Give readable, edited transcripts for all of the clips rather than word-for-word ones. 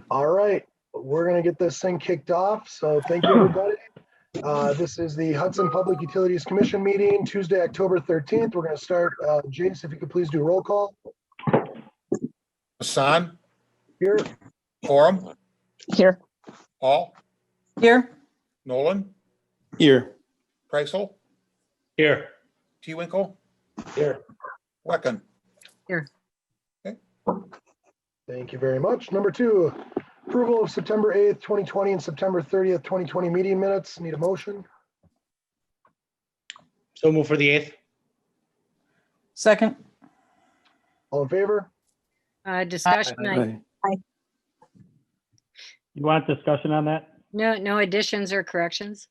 All right, we're going to get this thing kicked off. So thank you, everybody. This is the Hudson Public Utilities Commission meeting, Tuesday, October 13th. We're going to start. Jace, if you could please do roll call. Hassan, Here. Forum, Here. Paul, Here. Nolan, Here. Kreisel, Here. T-Winkle, Here. Wecken. Here. Okay. Thank you very much. Number 2, approval of September 8th, 2020 and September 30th, 2020 meeting minutes. Need a motion? So move for the 8th. Second. All in favor? Discussion, You want discussion on that? no additions or corrections.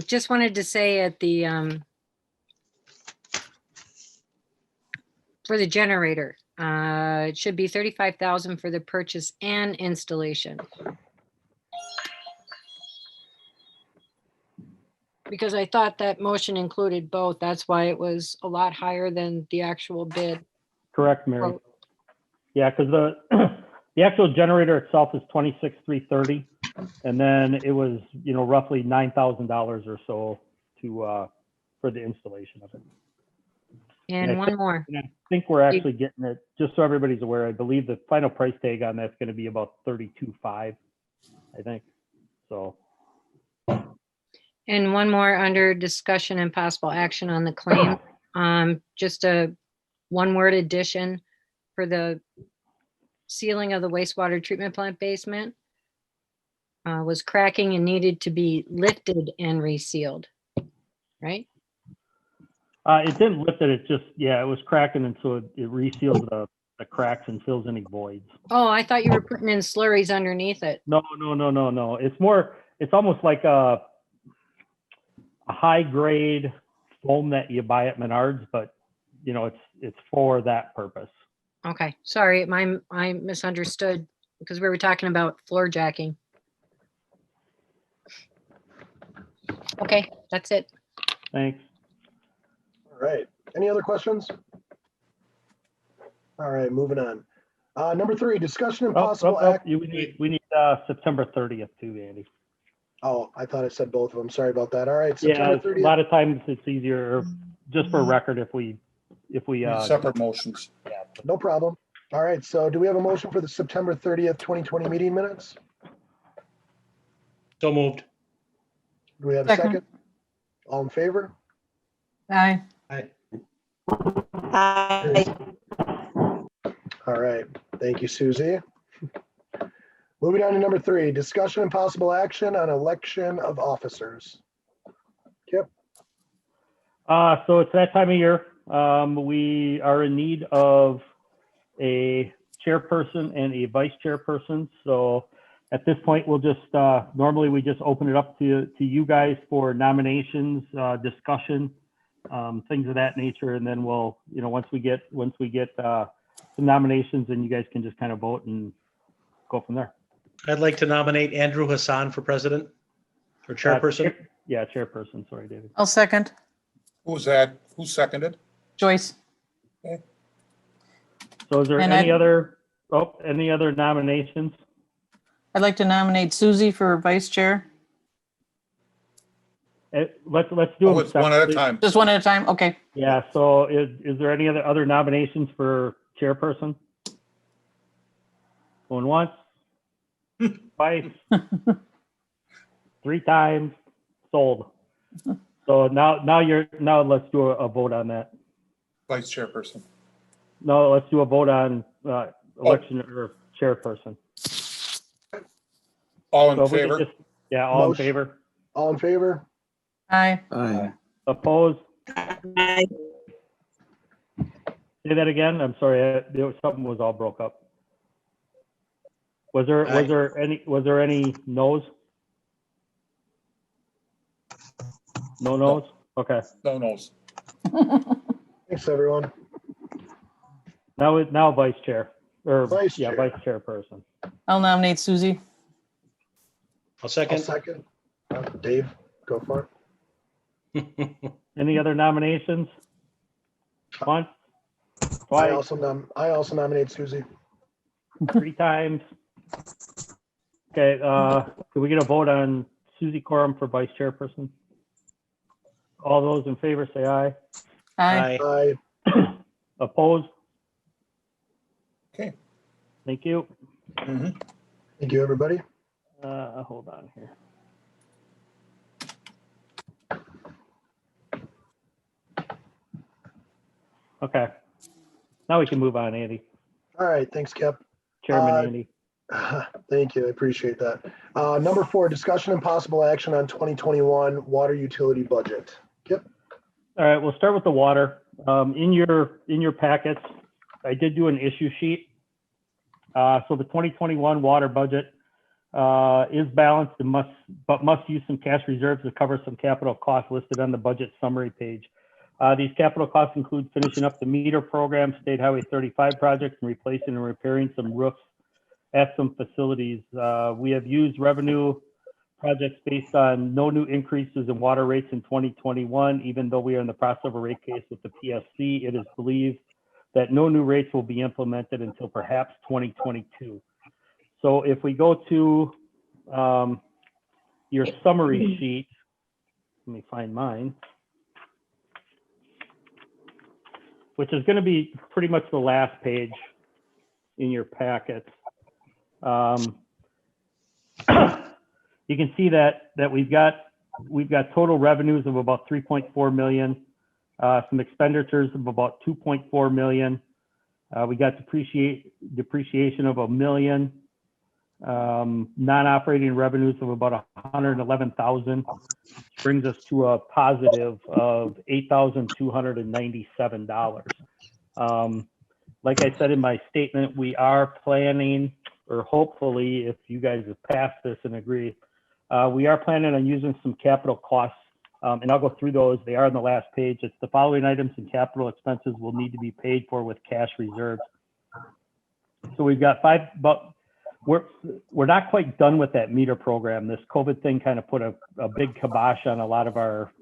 Just wanted to say at the, for the generator, it should be 35,000 for the purchase and installation. Because I thought that motion included both. That's why it was a lot higher than the actual bid. Correct, Mary. Well- Yeah, because the actual generator itself is $26,330, and then it was roughly $9,000 or so to for the installation of it. And one more. And I think we're actually getting it. Just so everybody's aware, I believe the final price tag on that's going to be about $32,500, I think. So. And one more under discussion and possible action on the claim. Just a one-word addition for the ceiling of the wastewater treatment plant basement. Was cracking and needed to be lifted and resealed, right? It didn't lift it. It just, it was cracking, and so it reseals the cracks and fills any voids. Oh, I thought you were putting in slurries underneath it. No. It's almost like a high grade foam that you buy at Menards, but it's for that purpose. Okay, sorry, I misunderstood because we were talking about floor jacking. Okay, that's it. Thanks. All right. Any other questions? All right, moving on. Number 3, discussion and possible act. We need September 30th too, Andy. Oh, I thought I said both of them. Sorry about that. All right, Yeah, September a 30th. lot of times it's easier, just for record, if we Separate motions. No problem. All right, so do we have a motion for the September 30th, 2020 meeting minutes? So moved. Do we have a Second. second? All in favor? Aye. All right, thank you, Susie. Moving on to number 3, discussion and possible action on election of officers. Kip? So it's that time of year. We are in need of a chairperson and a vice chairperson. So at this point, we'll just, normally we just open it up to you guys for nominations, discussion, things of that nature. And then we'll, once we get some nominations, then you guys can just kind of vote and go from there. I'd like to nominate Andrew Hassan for president or chairperson. Chairperson. Sorry, David. I'll second. Who's that? Who seconded? Joyce. So is there And any other nominations? I'd like to nominate Susie for vice chair. Let's do them It's one at a separately. time. Just one at a time. Okay. Yeah, so is there any other nominations for chairperson? Going once, twice, 3 times, sold. So now let's do a vote on that. Vice chairperson. No, let's do a vote on election or chairperson. All So in if we could favor? just- Yeah, all in Motion. favor? All in favor? Aye. Opposed? Say that again? I'm sorry, something was all broke up. Was there any no's? No no's? Okay. No nos. Thanks, everyone. Now vice chair, or Vice chair. vice chairperson. I'll nominate Susie. I'll I'll second. second. Dave, go for it. Any other nominations? Once, I twice, also nominate Susie. 3 times. Okay, can we get a vote on Susie Coram for vice chairperson? All those in favor say aye. Aye. Aye. Opposed? Okay. Thank you. Mhm. Thank you, everybody. Hold on here. Okay. Now we can move on, Andy. All right, thanks, Kip. Chairman Uh, Andy. Thank you, I appreciate that. Number 4, discussion and possible action on 2021 water utility budget. Kip? All right, we'll start with the water. In your packets, I did do an issue sheet. So the 2021 water budget is balanced and must use some cash reserves to cover some capital costs listed on the budget summary page. These capital costs include finishing up the meter program, State Highway 35 projects, and replacing and repairing some roofs at some facilities. We have used revenue projects based on no new increases in water rates in 2021, even though we are in the process of a rate case with the PSC. It is believed that no new rates will be implemented until perhaps 2022. So if we go to your summary sheet, let me find mine, which is going to be pretty much the last page in your packet. You can see that we've got total revenues of about 3.4 million, some expenditures of about 2.4 million. We got depreciation of $1 million, non-operating revenues of about 111,000, brings us to a positive of $8,297. Like I said in my statement, we are planning, or hopefully, if you guys have passed this and agree, we are planning on using some capital costs, and I'll go through those. They are on the last page. It's the following items and capital expenses will need to be paid for with cash reserves. So we've got 5, but we're not quite done with that meter program. This COVID thing kind of put a big kibosh on a lot of our,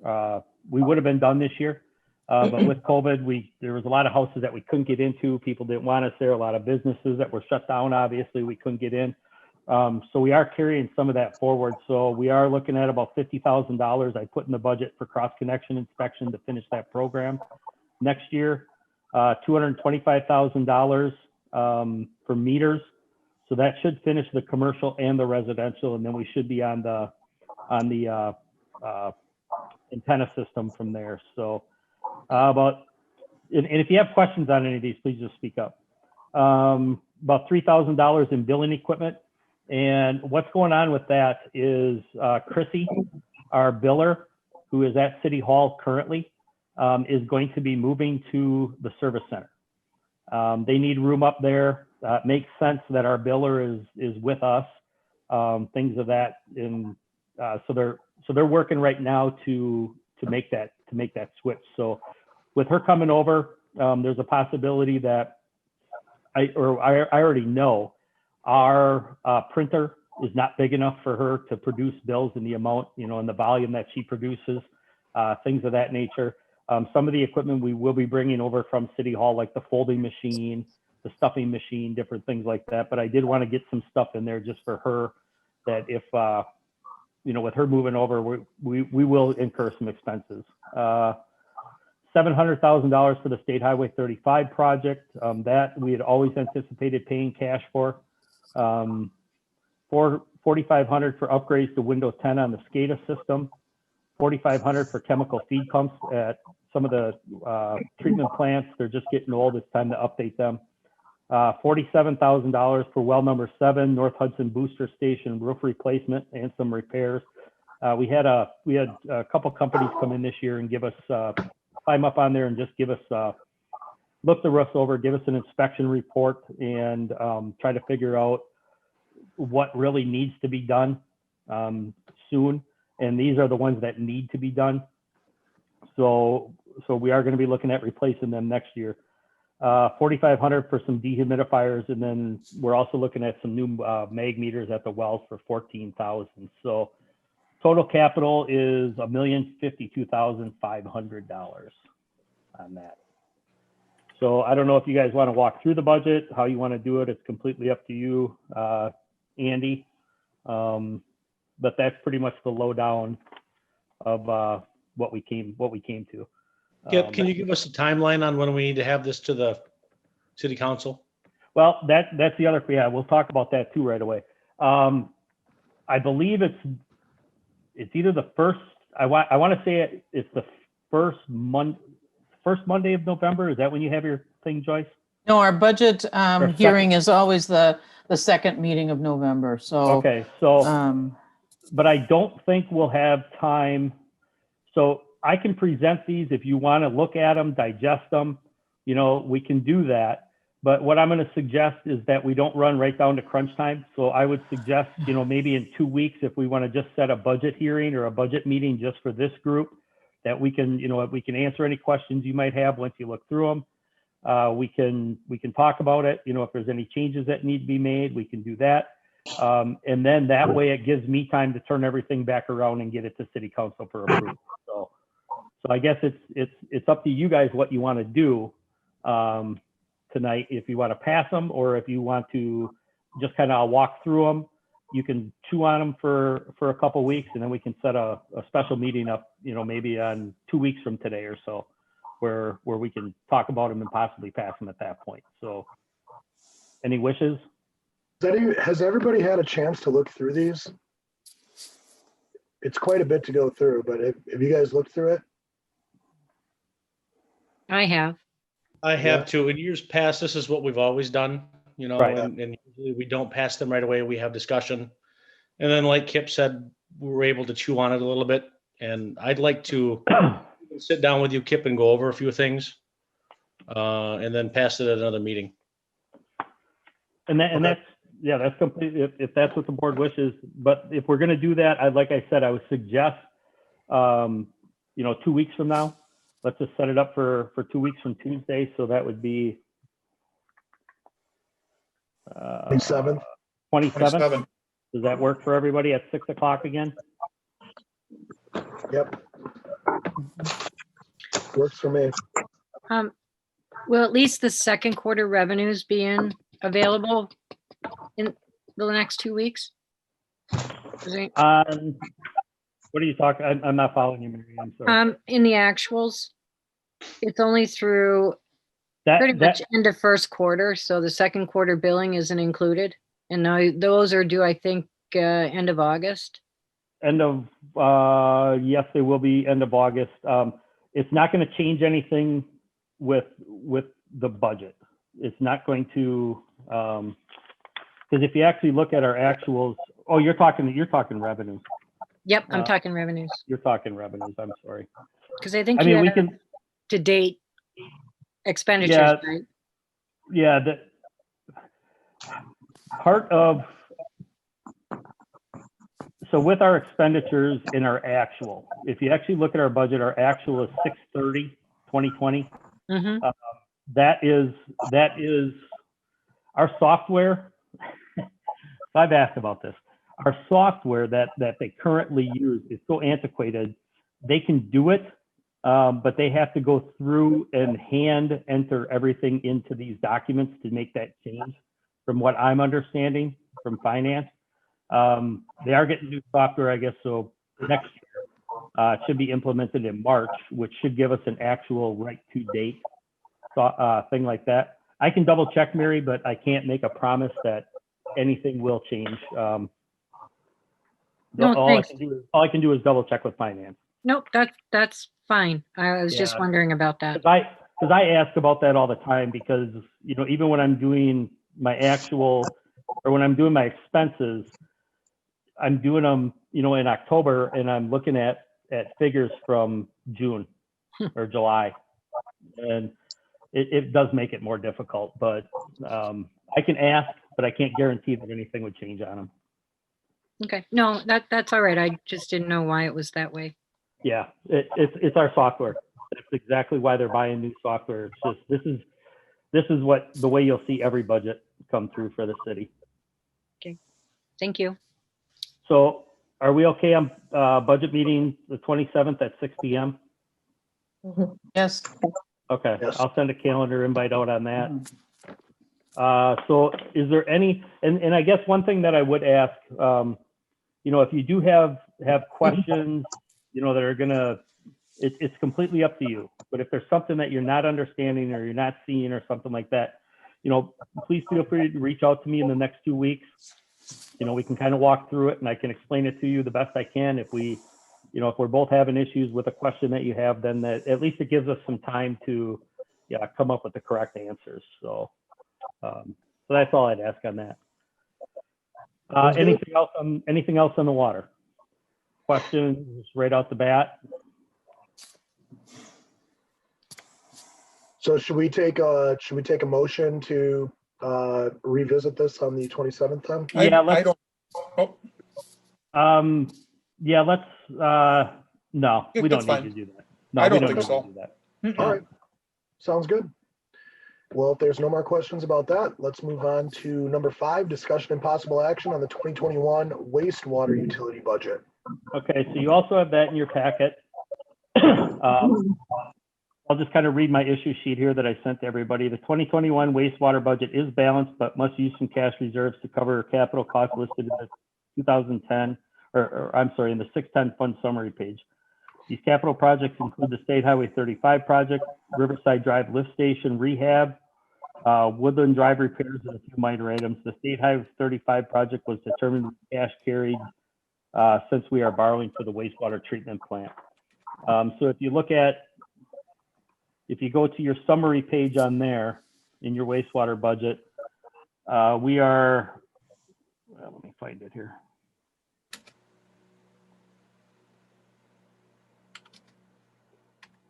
we would have been done this year. But with COVID, there was a lot of houses that we couldn't get into. People didn't want us there. A lot of businesses that were shut down, obviously, we couldn't get in. So we are carrying some of that forward. So we are looking at about $50,000 I put in the budget for cross-connection inspection to finish that program. Next year, $225,000 for meters. So that should finish the commercial and the residential, and then we should be on the antenna system from there. So and if you have questions on any of these, please just speak up. About $3,000 in billing equipment. And what's going on with that is Chrissy, our biller, who is at City Hall currently, is going to be moving to the service center. They need room up there. It makes sense that our biller is with us, things of that. And so they're working right now to make that switch. So with her coming over, there's a possibility that I already know our printer is not big enough for her to produce bills in the amount, and the volume that she produces, things of that nature. Some of the equipment we will be bringing over from City Hall, like the folding machine, the stuffing machine, different things like that. But I did want to get some stuff in there just for her, that if, with her moving over, we will incur some expenses. $700,000 for the State Highway 35 project. That we had always anticipated paying cash for. $4,500 for upgrades to Windows 10 on the SCADA system. $4,500 for chemical feed pumps at some of the treatment plants. They're just getting old. It's time to update them. $47,000 for well number 7, North Hudson Booster Station roof replacement and some repairs. We had a couple companies come in this year and give us climb up on there and just give us look the roofs over, give us an inspection report, and try to figure out what really needs to be done soon. And these are the ones that need to be done. So we are going to be looking at replacing them next year. $4,500 for some dehumidifiers, and then we're also looking at some new mag meters at the wells for $14,000. So total capital is $1,052,500 on that. So I don't know if you guys want to walk through the budget, how you want to do it. It's completely up to you, Andy. But that's pretty much the lowdown of what we came to. Kip, can you give us a timeline on when we need to have this to the city council? Well, that's the other, yeah, we'll talk about that too right away. I believe it's either the first, I want to say it's the first Monday of November. Is that when you have your thing, Joyce? No, our budget second. hearing is always the second meeting of November, so. Okay, so, um, but I don't think we'll have time. So I can present these if you want to look at them, digest them, we can do that. But what I'm going to suggest is that we don't run right down to crunch time. So I would suggest, maybe in 2 weeks, if we want to just set a budget hearing or a budget meeting just for this group, that we can, we can answer any questions you might have once you look through them. We can talk about it. If there's any changes that need to be made, we can do that. And then that way it gives me time to turn everything back around and get it to city council for approval. So I guess it's up to you guys what you want to do tonight. If you want to pass them or if you want to just kind of walk through them, you can chew on them for a couple weeks, and then we can set a special meeting up, maybe on 2 weeks from today or so, where we can talk about them and possibly pass them at that point. So any wishes? Has everybody had a chance to look through these? It's quite a bit to go through, but have you guys looked through it? I have. I have to. In years past, this is what we've always done, Right. and usually we don't pass them right away. We have discussion. And then like Kip said, we're able to chew on it a little bit. And I'd like to sit down with you, Kip, and go over a few things and then pass it at another meeting. That's completely, if that's what the board wishes. But if we're going to do that, like I said, I would suggest, 2 weeks from now. Let's just set it up for 2 weeks from Tuesday. So that would be 27th. 27th. 27. Does that work for everybody at 6 o'clock again? Yep. Works for me. Will at least the second quarter revenues be available in the next 2 weeks? Is there- What are you talking? I'm not following you, Mary. I'm sorry. In the actuals, it's only through pretty much end of first quarter, so the second quarter billing isn't included. And now those are due, I think, end of August. Yes, they will be end of August. It's not going to change anything with the budget. It's not going to, because if you actually look at our actuals, you're talking revenue. Yep, I'm talking revenues. You're talking revenues. I'm sorry. Because I think I mean, you we have can. to date expenditures, Yeah. right? Yeah, the part of, so with our expenditures in our actual, if you actually look at our budget, our actual is 6/30/2020. Mm-hmm. That is our software. I've asked about this. Our software that they currently use is so antiquated. They can do it, but they have to go through and hand enter everything into these documents to make that change, from what I'm understanding from finance. They are getting new software, I guess, so next year it should be implemented in March, which should give us an actual right to date thing like that. I can double check, Mary, but I can't make a promise that anything will change. No, all thanks. I can do is double check with finance. Nope, that's fine. I was just Yeah. wondering about that. Because I ask about that all the time, because even when I'm doing my actual, or when I'm doing my expenses, I'm doing them in October, and I'm looking at figures from June or July, and it does make it more difficult. But I can ask, but I can't guarantee that anything would change on them. Okay, no, that's all right. I just didn't know why it was that way. Yeah, it's our software. That's exactly why they're buying new software. It's just this is what the way you'll see every budget come through for the city. Thank you. So are we okay on budget meeting the 27th at 6 p.m.? Yes, Okay, Yes. I'll send a calendar invite out on that. So is there any, and I guess one thing that I would ask, if you do have questions, that are gonna, it's completely up to you. But if there's something that you're not understanding or you're not seeing or something like that, please feel free to reach out to me in the next 2 weeks. We can kind of walk through it and I can explain it to you the best I can. If we're both having issues with a question that you have, then at least it gives us some time to, come up with the correct answers. So that's all I'd ask on that. Sounds good. Anything else on the water? Questions right out the bat? So should we take a motion to revisit this on the 27th then? Yeah, I don't, oh, Yeah, let's, no, Yeah, we don't that's need fine. to do that. No, I we don't think need to so. do that. All right, sounds good. Well, if there's no more questions about that, let's move on to number 5, discussion and possible action on the 2021 wastewater utility budget. Okay, so you also have that in your packet. I'll just kind of read my issue sheet here that I sent to everybody. The 2021 wastewater budget is balanced, but must use some cash reserves to cover capital costs listed in the 2010, or I'm sorry, in the 610 fund summary page. These capital projects include the State Highway 35 project, Riverside Drive lift station rehab, Woodland Drive repairs, and a few minor items. The State Highway 35 project was determined with cash carried since we are borrowing for the wastewater treatment plant. So if you go to your summary page on there in your wastewater budget, we are, well, let me find it here.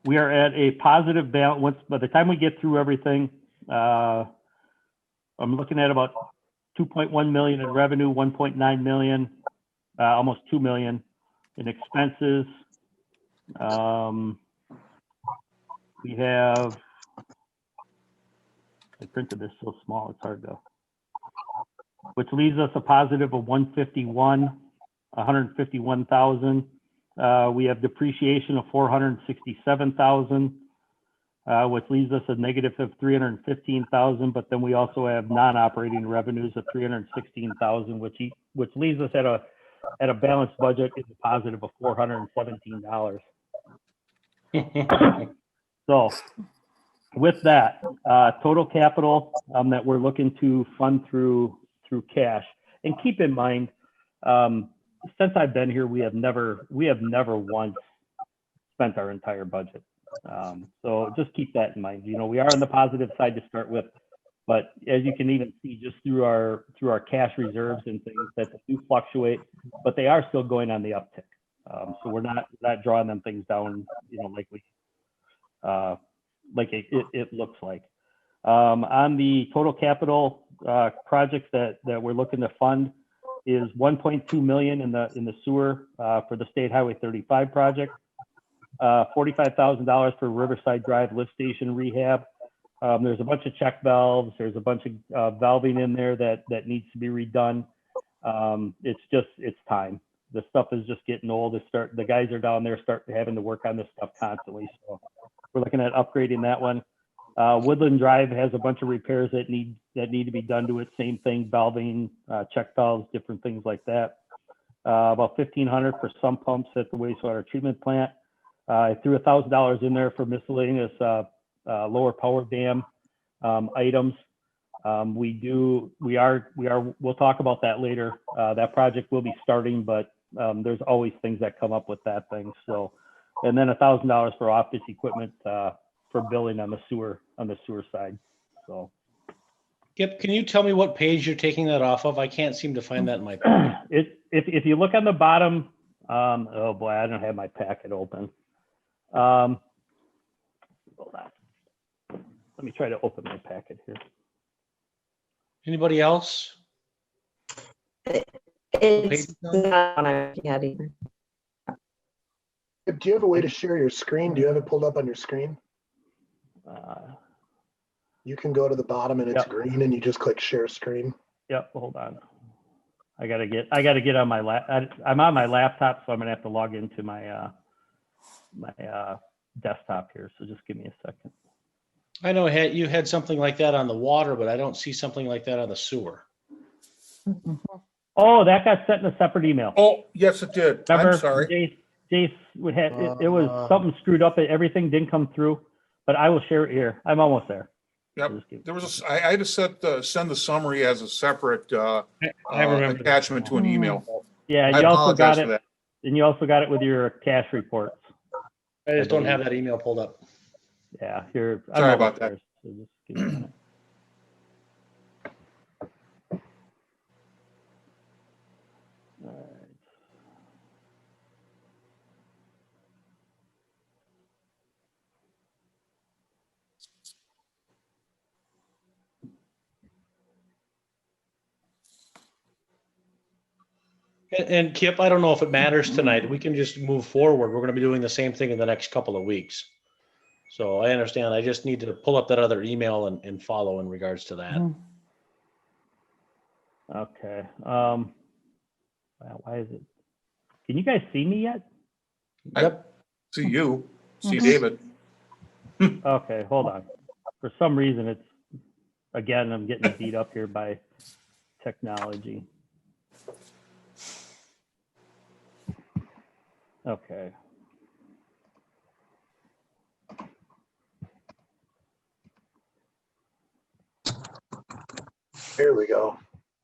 We are at a positive balance. By the time we get through everything, I'm looking at about 2.1 million in revenue, 1.9 million, almost 2 million in expenses. We have, I printed this so small, it's hard to, which leaves us a positive of 151,000. We have depreciation of 467,000, which leaves us a negative of 315,000. But then we also have non-operating revenues of 316,000, which leaves us at a balanced budget in the positive of $417. So with that, total capital that we're looking to fund through cash. And keep in mind, since I've been here, we have never once spent our entire budget. So just keep that in mind. We are on the positive side to start with, but as you can even see just through our cash reserves and things that do fluctuate, but they are still going on the uptick. So we're not drawing them things down, like it looks like. On the total capital projects that we're looking to fund is 1.2 million in the sewer for the State Highway 35 project, $45,000 for Riverside Drive lift station rehab. There's a bunch of check valves. There's a bunch of valving in there that needs to be redone. It's time. The stuff is just getting old. The guys are down there starting having to work on this stuff constantly. So we're looking at upgrading that one. Woodland Drive has a bunch of repairs that need to be done to it. Same thing, valving, check valves, different things like that. About $1,500 for sump pumps at the wastewater treatment plant. I threw $1,000 in there for miscellaneous lower power dam items. We'll talk about that later. That project will be starting, but there's always things that come up with that thing. So, and then $1,000 for office equipment for billing on the sewer side. So, Yep. Can you tell me what page you're taking that off of? I can't seem to find that in my packet. If you look on the bottom, oh boy, I don't have my packet open. Hold on. Let me try to open my packet here. Anybody else? It's not on our yet either. Do you have a way to share your screen? Do you have it pulled up on your screen? You can go to the bottom and it's Yep. green and you just click share screen. Yep, hold on. I gotta get on my I'm on my laptop, so I'm gonna have to log into my my desktop here. So just give me a second. I know you had something like that on the water, but I don't see something like that on the sewer. Oh, that got sent in a separate email. Oh, yes, it did. I'm Remember, sorry. Jace would have, it was something screwed up, everything didn't come through, but I will share it here. I'm almost there. Yep. There was I had to send the summary as a separate I remember that. attachment to an email. Yeah, and I you also got apologize for it, that. and you also got it with your cash reports. I just don't have that email pulled up. Yeah, here. I'm Sorry almost about that. there, so just give me a minute. All right. And Kip, I don't know if it matters tonight. We can just move forward. We're gonna be doing the same thing in the next couple of weeks. So I understand. I just need to pull up that other email and follow in regards to that. Okay. Wow, why is it? Can you guys see me yet? Yep. See you, see Mhm. David. Okay, hold on. For some reason, it's, again, I'm getting beat up here by technology. Okay. Here we go.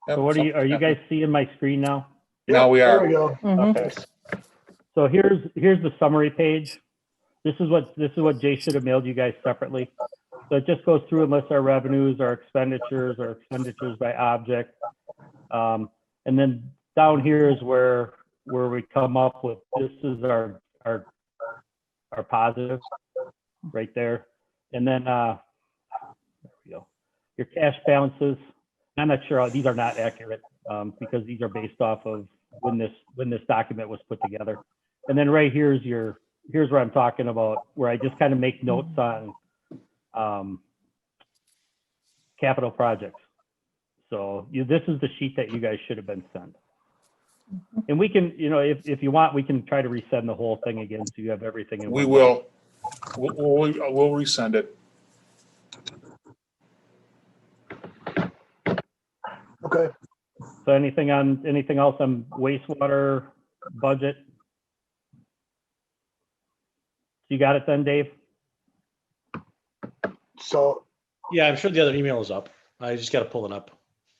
So what are you guys seeing my screen now? Now we There are. we go. Mhm. Okay. So here's the summary page. This is what Jay should have mailed you guys separately. So it just goes through and lists our revenues, our expenditures by object. And then down here is where we come up with, this is our positive right there. And then there we go. Your cash balances. I'm not sure, these are not accurate because these are based off of when this document was put together. And then right here's where I'm talking about, where I just kind of make notes on capital projects. So this is the sheet that you guys should have been sent. And we can, if you want, we can try to resend the whole thing again so you have everything in We one will. We'll resend it. Okay. So anything else on wastewater budget? You got it then, Dave? So, Yeah, I'm sure the other email is up. I just got to pull it up.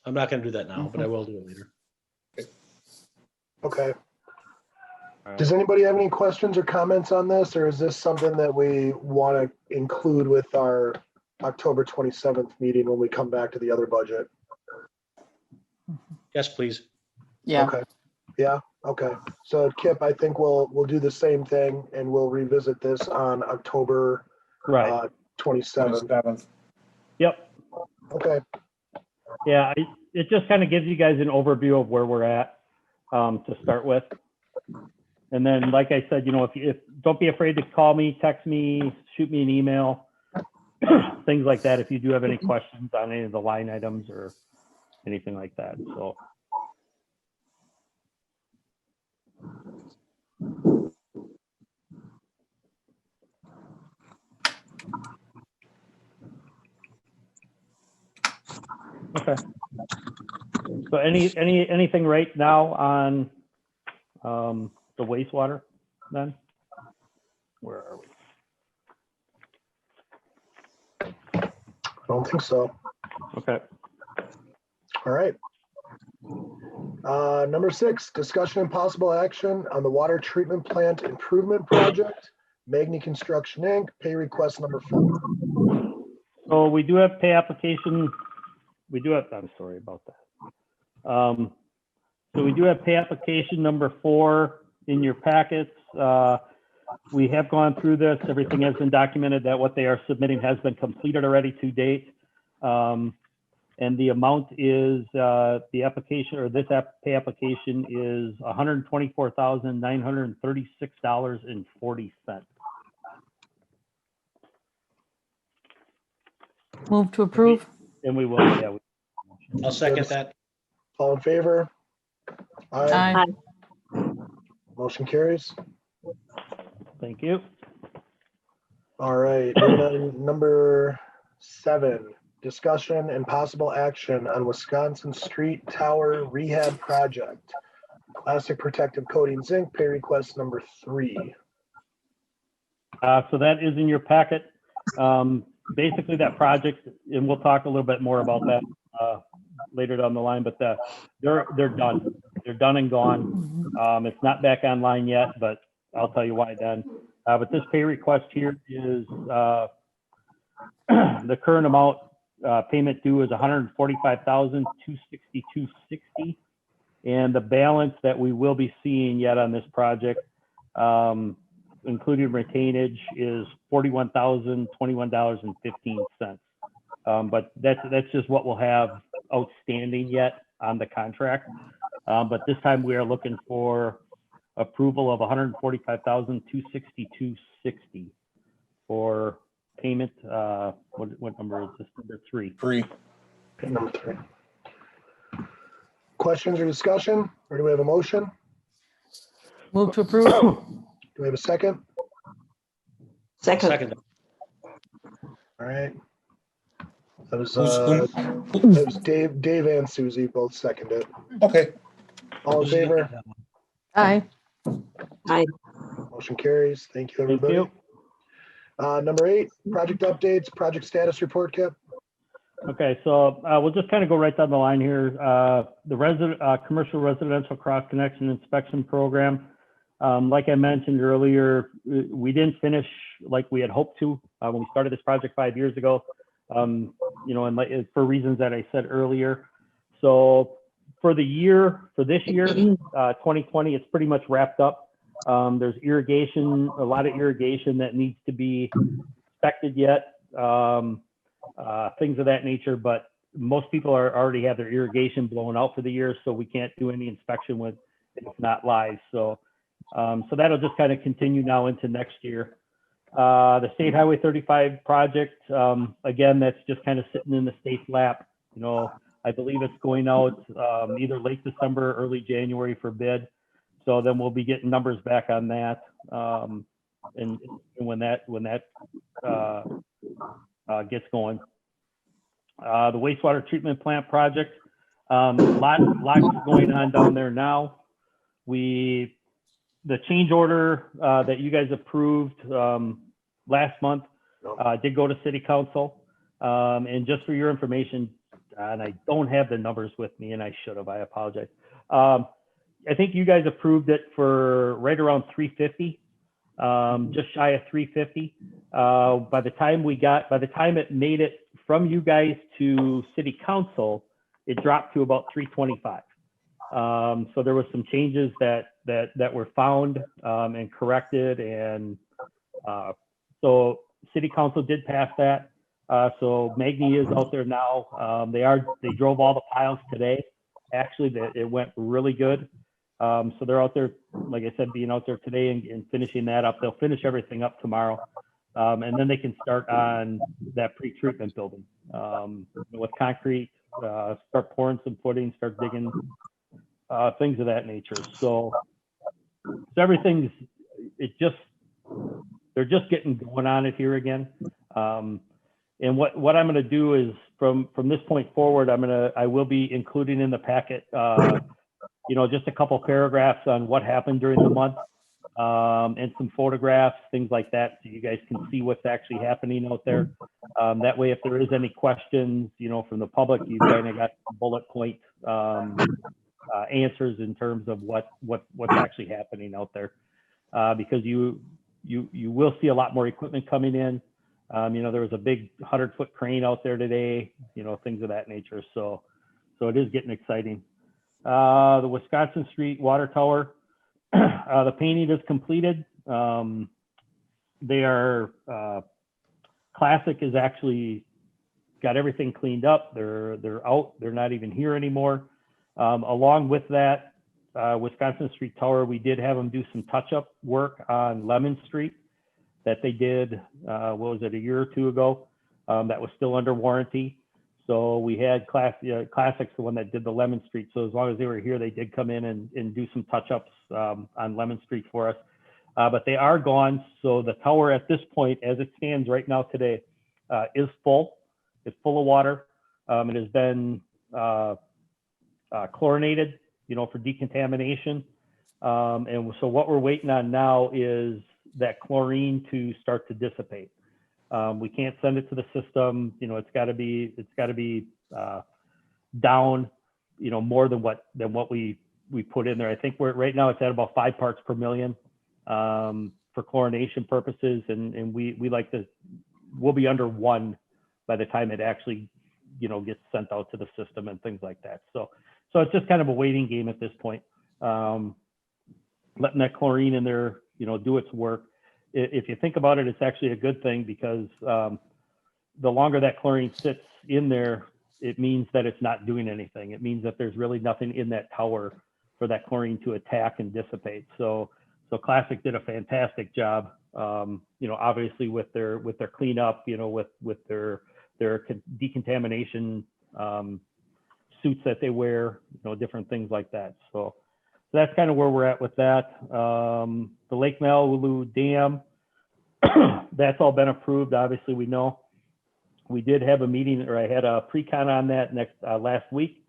I'm not going to do that now, but I will do it later. okay. All right. Does anybody have any questions or comments on this, or is this something that we want to include with our October 27th meeting when we come back to the other budget? Yes, please. Yeah. Okay. Yeah. Okay. So Kip, I think we'll do the same thing and we'll revisit this on October Right. 27th. 27th. Yep. Okay. Yeah, it just kind of gives you guys an overview of where we're at to start with. And then, like I said, if don't be afraid to call me, text me, shoot me an email, things like that. If you do have any questions on any of the line items or anything like that. So. Okay. So anything right now on the wastewater then? Where are we? I don't think so. Okay. All right. Number 6, discussion and possible action on the water treatment plant improvement project. Magni Construction Inc. Pay request number 4. So we do have pay application. I'm sorry about that. So we do have pay application number 4 in your packets. We have gone through this. Everything has been documented that what they are submitting has been completed already to date. And the amount is the application, or this pay application is $124,936.40. Move to approve. And we will, yeah. I'll second that. All in favor? Aye. Motion carries. Thank you. All right. Moving on to number 7, discussion and possible action on Wisconsin Street Tower Rehab Project. Classic protective coating zinc, pay request number 3. So that is in your packet. Basically that project, and we'll talk a little bit more about that later down the line, but they're done. They're done and gone. It's not back online yet, but I'll tell you why then. But this pay request here is the current amount payment due is $145,262.60, and the balance that we will be seeing yet on this project, including retainage, is $41,021.15. But that's just what we'll have outstanding yet on the contract. But this time we are looking for approval of $145,262.60 for payment. What number is this? Number 3. 3. Okay, number 3. Questions or discussion, or do we have a motion? Move to approve. Do we have a second? Second. Second. All right. That was, Who's- that was Dave and Susie both seconded. Okay, All in favor? Aye. Aye. Motion carries. Thank you, Thank everybody. you. Number 8, project updates, project status report, Kip. Okay, so we'll just kind of go right down the line here. The commercial residential cross connection inspection program. Like I mentioned earlier, we didn't finish like we had hoped to when we started this project 5 years ago. And for reasons that I said earlier. So for this year, 2020, it's pretty much wrapped up. There's irrigation, a lot of irrigation that needs to be inspected yet. Things of that nature, but most people already have their irrigation blown out for the year, so we can't do any inspection with if it's not live. So that'll just kind of continue now into next year. The State Highway 35 project, again, that's just kind of sitting in the state's lap. I believe it's going out either late December, early January for bid. So then we'll be getting numbers back on that, and when that gets going. The wastewater treatment plant project, lots going on down there now. The change order that you guys approved last month did go to City Council. And just for your information, and I don't have the numbers with me, and I should have, I apologize. I think you guys approved it for right around 350. Just shy of 350. By the time it made it from you guys to City Council, it dropped to about 325. So there was some changes that were found and corrected, and so City Council did pass that. So Magni is out there now. They drove all the piles today. Actually, it went really good. So they're out there, like I said, being out there today and finishing that up. They'll finish everything up tomorrow. And then they can start on that pre-treatment building with concrete, start pouring some footing, start digging, things of that nature. So everything's, they're just getting going on it here again. And what I'm going to do is from this point forward, I will be including in the packet, just a couple paragraphs on what happened during the month, and some photographs, things like that, so you guys can see what's actually happening out there. That way, if there is any questions, from the public, you kind of got bullet point answers in terms of what's actually happening out there, because you will see a lot more equipment coming in. There was a big 100-foot crane out there today, things of that nature. So it is getting exciting. The Wisconsin Street Water Tower, the painting is completed. They are, Classic is actually got everything cleaned up. They're out. They're not even here anymore. Along with that, Wisconsin Street Tower, we did have them do some touch-up work on Lemon Street that they did, what was it, a year or two ago, that was still under warranty. So we had Classic's the one that did the Lemon Street. So as long as they were here, they did come in and do some touch-ups on Lemon Street for us. But they are gone. So the tower at this point, as it stands right now today, is full. It's full of water. It has been chlorinated, for decontamination. And so what we're waiting on now is that chlorine to start to dissipate. We can't send it to the system. It's got to be down, more than what we put in there. I think right now it's at about 5 parts per million for chlorination purposes, and we'll be under 1 by the time it actually gets sent out to the system and things like that. So it's just kind of a waiting game at this point, letting that chlorine in there do its work. If you think about it, it's actually a good thing, because the longer that chlorine sits in there, it means that it's not doing anything. It means that there's really nothing in that tower for that chlorine to attack and dissipate. So Classic did a fantastic job, obviously with their cleanup, with their decontamination suits that they wear, different things like that. So that's kind of where we're at with that. The Lake Malibu Dam, that's all been approved. Obviously, we know. We did have a meeting, or I had a pre-con on that last week.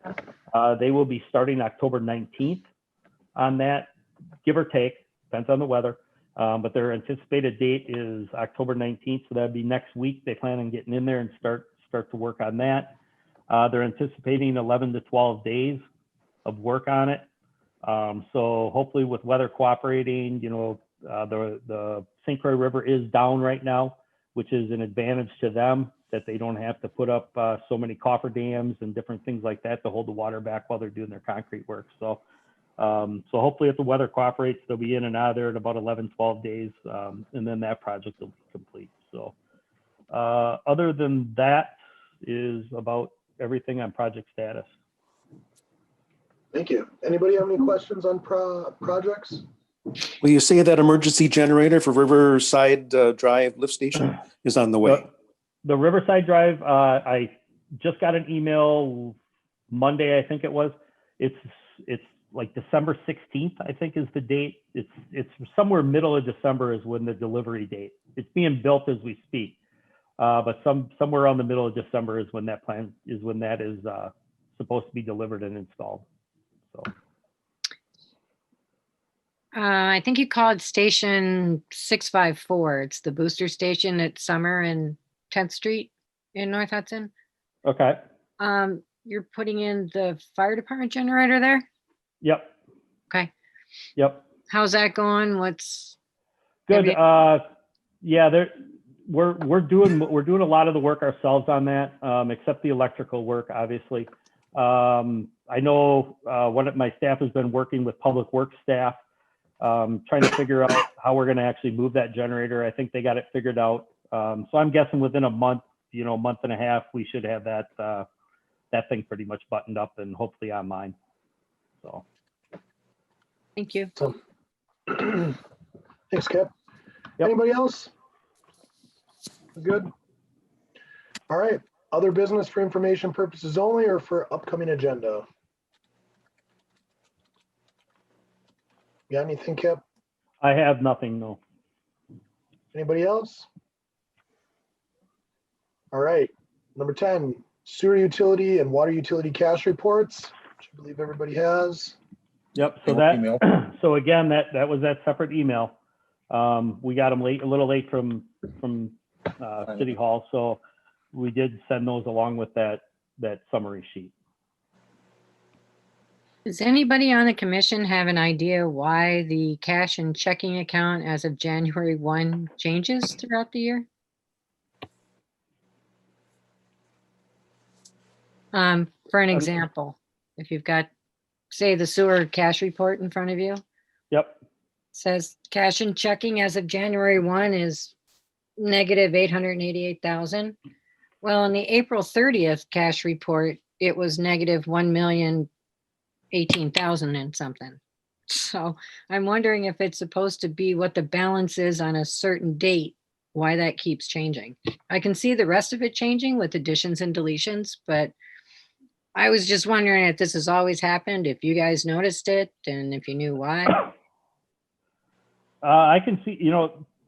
They will be starting October 19th on that, give or take, depends on the weather. But their anticipated date is October 19th, so that'd be next week. They plan on getting in there and start to work on that. They're anticipating 11 to 12 days of work on it. So hopefully with weather cooperating, the St. Croix River is down right now, which is an advantage to them, that they don't have to put up so many cofferdams and different things like that to hold the water back while they're doing their concrete work. So hopefully if the weather cooperates, they'll be in and out of there in about 11, 12 days. And then that project will be complete. So other than that is about everything on project status. Thank you. Anybody have any questions on projects? Will you say that emergency generator for Riverside Drive lift station is on the way? The Riverside Drive, I just got an email Monday, I think it was. It's like December 16th, I think is the date. It's somewhere middle of December is when the delivery date. It's being built as we speak, but somewhere around the middle of December is when that is supposed to be delivered and installed. So. I think you called station 654. It's the booster station at Summer and 10th Street in North Hudson. Okay. You're putting in the fire department generator there? Yep. Okay. Yep. How's that going? What's good? Yeah, we're doing a lot of the work ourselves on that, except the electrical work, obviously. I know one of my staff has been working with public works staff, trying to figure out how we're going to actually move that generator. I think they got it figured out. So I'm guessing within a month, month and a half, we should have that thing pretty much buttoned up and hopefully online. So. Thank you. Thanks, Kip. Yep. Anybody else? Good. All right. Other business for information purposes only, or for upcoming agenda? Got anything, Kip? I have nothing, no. Anybody else? All right. Number 10, sewer utility and water utility cash reports, which I believe everybody has. Yep. So Email. so again, that was that separate email. We got them a little late from City Hall, so we did send those along with that summary sheet. Does anybody on the commission have an idea why the cash and checking account as of January 1 changes throughout the year? For an example, if you've got, say, the sewer cash report in front of you, Yep. says cash and checking as of January 1 is negative 888,000. Well, in the April 30th cash report, it was negative 1,018,000 and something. So I'm wondering if it's supposed to be what the balance is on a certain date, why that keeps changing. I can see the rest of it changing with additions and deletions, but I was just wondering if this has always happened, if you guys noticed it, and if you knew why. I can see,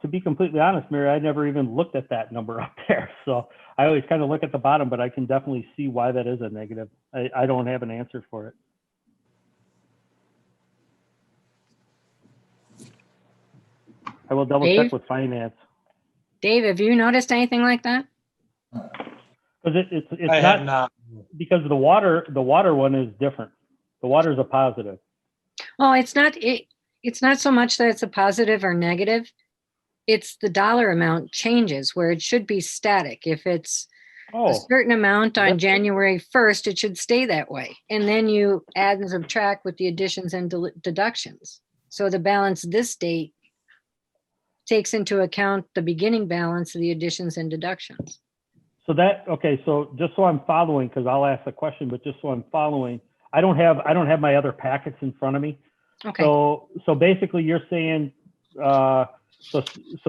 to be completely honest, Mary, I never even looked at that number up there. So I always kind of look at the bottom, but I can definitely see why that is a negative. I don't have an answer for it. I will double check Dave? with finance. Dave, have you noticed anything like that? Because it's I have not. because the water one is different. The water is a positive. Well, it's not so much that it's a positive or negative. It's the dollar amount changes where it should be static. If it's a Oh, certain amount on Yep. January 1st, it should stay that way. And then you add and subtract with the additions and deductions. So the balance this date takes into account the beginning balance of the additions and deductions. so okay. So just so I'm following, because I'll ask the question, but just so I'm following, I don't have my other packets in front of me. Okay, So basically you're saying, so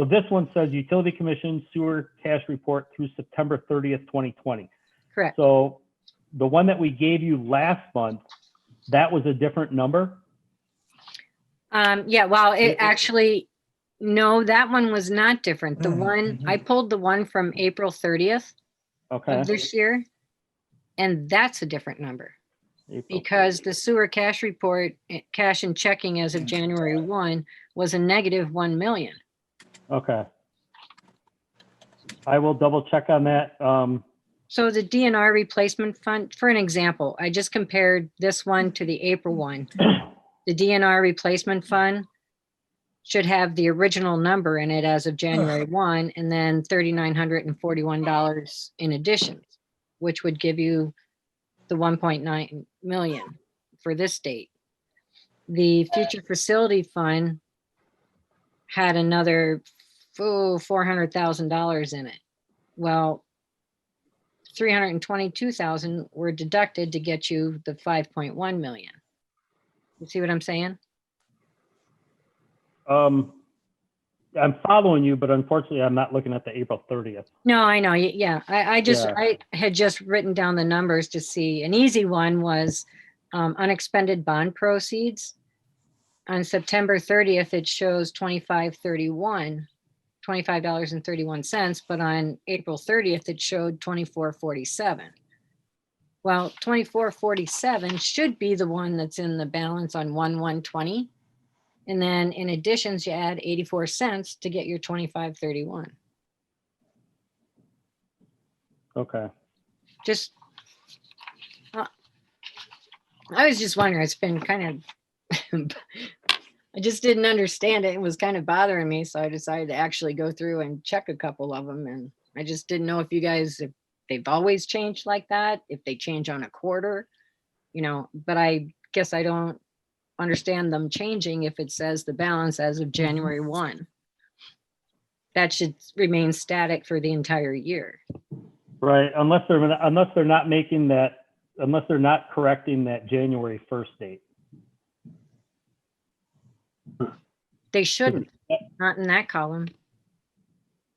this one says Utility Commission Sewer Cash Report through September 30th, 2020. correct. So the one that we gave you last month, that was a different number? Yeah, well, it actually, no, that one was not different. The one, I pulled the one from April 30th Okay. of this year, and that's a different number. April. Because the sewer cash report, cash and checking as of January 1 was a negative 1 million. Okay. I will double check on that. So the DNR replacement fund, for an example, I just compared this one to the April one. The DNR replacement fund should have the original number in it as of January 1 and then $3,941 in additions, which would give you the 1.9 million for this date. The future facility fund had another $400,000 in it. Well, 322,000 were deducted to get you the 5.1 million. You see what I'm saying? I'm following you, but unfortunately I'm not looking at the April 30th. No, I know. Yeah, Yeah. I had just written down the numbers to see. An easy one was unexpended bond proceeds. On September 30th, it shows $25.31, but on April 30th, it showed $24.47. Well, $24.47 should be the one that's in the balance on 1/1/20. And then in additions, you add 84 cents to get your $25.31. Okay. Just, I was just wondering, it's been kind of, I just didn't understand it. It was kind of bothering me. So I decided to actually go through and check a couple of them. And I just didn't know if you guys, if they've always changed like that, if they change on a quarter, but I guess I don't understand them changing if it says the balance as of January 1. That should remain static for the entire year. Right. Unless they're not making that, unless they're not correcting that January 1st date. They shouldn't, not in that column.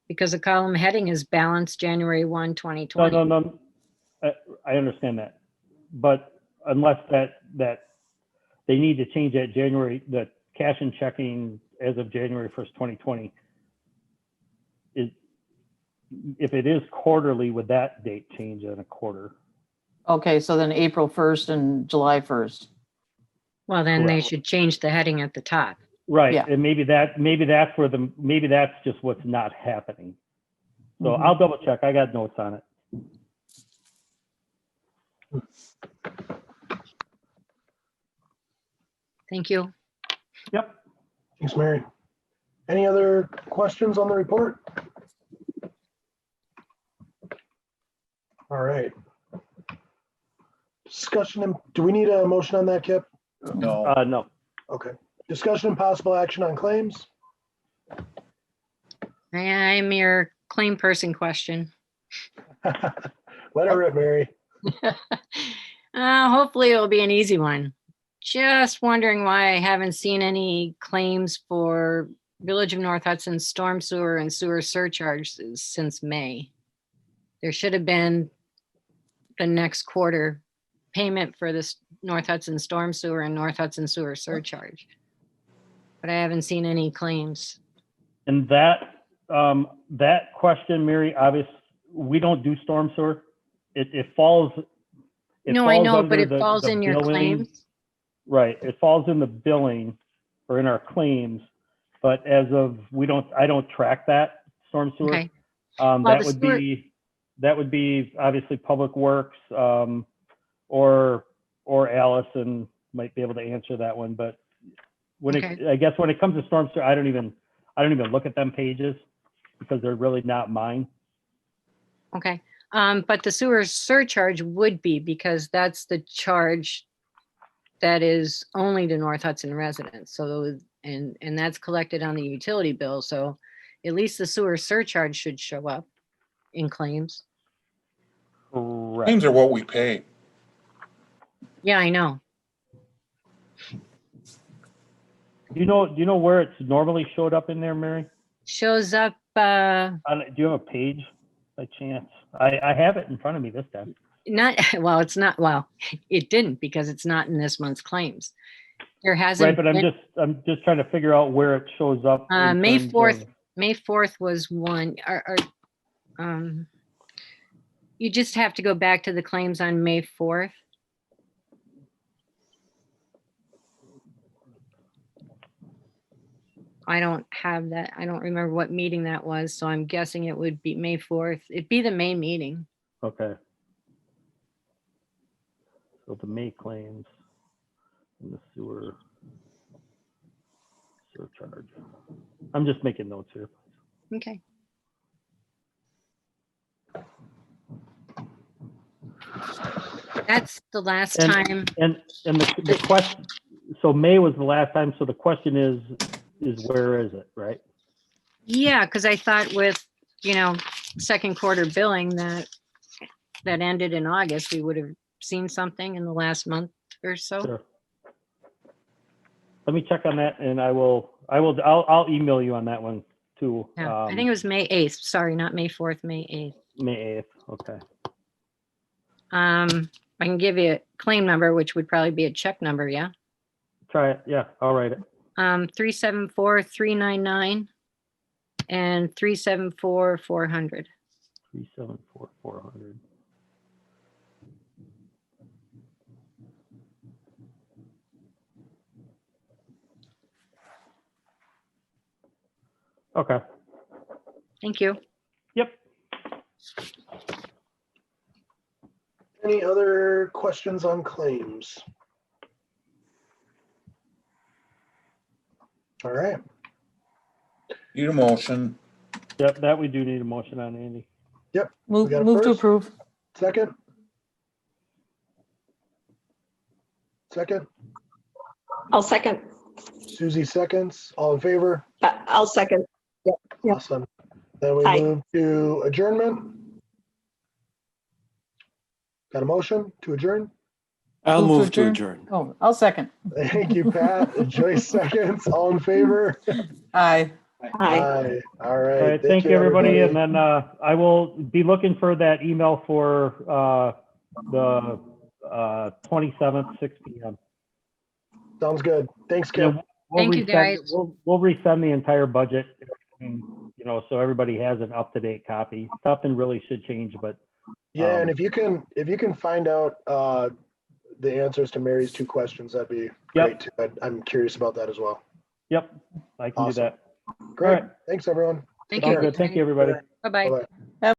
Because the column heading is balance January 1, 2020. No. I understand that. But unless that they need to change that the cash and checking as of January 1st, 2020. If it is quarterly, would that date change in a quarter? Okay, so then April 1st and July 1st. Well, then they Correct. should change the heading at the top. Right. Yeah. And maybe that's maybe that's just what's not happening. So Mhm. I'll double check. I got notes on it. Thank you. Yep. Thanks, Mary. Any other questions on the report? All right. Discussion, do we need a motion on that, Kip? No. No. Okay. Discussion and possible action on claims? I'm your claim person question. Let her rip, Mary. Hopefully it'll be an easy one. Just wondering why I haven't seen any claims for Village of North Hudson storm sewer and sewer surcharges since May. There should have been the next quarter payment for this North Hudson storm sewer and North Hudson sewer surcharge. But I haven't seen any claims. And that question, Mary, obviously, we don't do storm sewer. It falls. No, I know, but under it falls the in your billing. claims. Right, it falls in the billing or in our claims, but as of, I don't track that storm sewer. Okay. That the would sewer- be obviously Public Works, or Allison might be able to answer that one, but Okay. I guess when it comes to storm sewer, I don't even look at them pages because they're really not mine. Okay, but the sewer surcharge would be, because that's the charge that is only to North Hudson residents. So, and that's collected on the utility bill. So at least the sewer surcharge should show up in claims. Correct. Claims are what we pay. Yeah, I know. Do you know where it's normally showed up in there, Mary? Shows up, Do you have a page by chance? I have it in front of me this time. not, well, it's not, well, it didn't, because it's not in this month's claims. There Right, hasn't but been, I'm just trying to figure out where it shows up. in May terms 4th, of- May 4th was one, you just have to go back to the claims on May 4th. I don't have that. I don't remember what meeting that was, so I'm guessing it would be May 4th. It'd be the May meeting. Okay. So the May claims and the sewer surcharge. I'm just making notes here. Okay. That's the last And- time. And the question, so May was the last time, so the question is where is it, right? Yeah, because I thought with, second quarter billing that ended in August, we would have seen something in the last month or so. Sure. Let me check on that and I'll email you on that one too. Yeah, I think it was May 8th. Sorry, not May 4th, May May 8th, okay. 8th. I can give you a claim number, which would probably be a check number, yeah? Try it, yeah, I'll write it. 374-399 and 374-400. 374-400. Okay, Thank you. yep. Any other questions on claims? All right, Need a motion. Yep, that we do need a motion on, Andy. Move got a to first? approve. second? Second, I'll second. Susie seconds, all in favor? I'll second. Yep. Awesome. Then we Aye. move to adjournment. Got a motion to adjourn? I'll Move to move to adjourn. adjourn. Oh, I'll second. Thank you, Pat. Joyce seconds, all in favor? Aye. Aye. Aye. All right. All right, thank you, everybody. And then I will be looking for that email for the 27th, 6 p.m. Sounds good. Thanks, Yeah, Kim. Thank you, guys. We'll resend the entire budget, so everybody has an up-to-date copy. Nothing really should change, but Yeah, and if you can find out the answers to Mary's two questions, that'd be great too. I'm curious about that as well. yep, I can do Awesome. that. Great. right. Thanks, everyone. Thank Take you. care. Good. Thank you, everybody. Bye-bye. Bye-bye.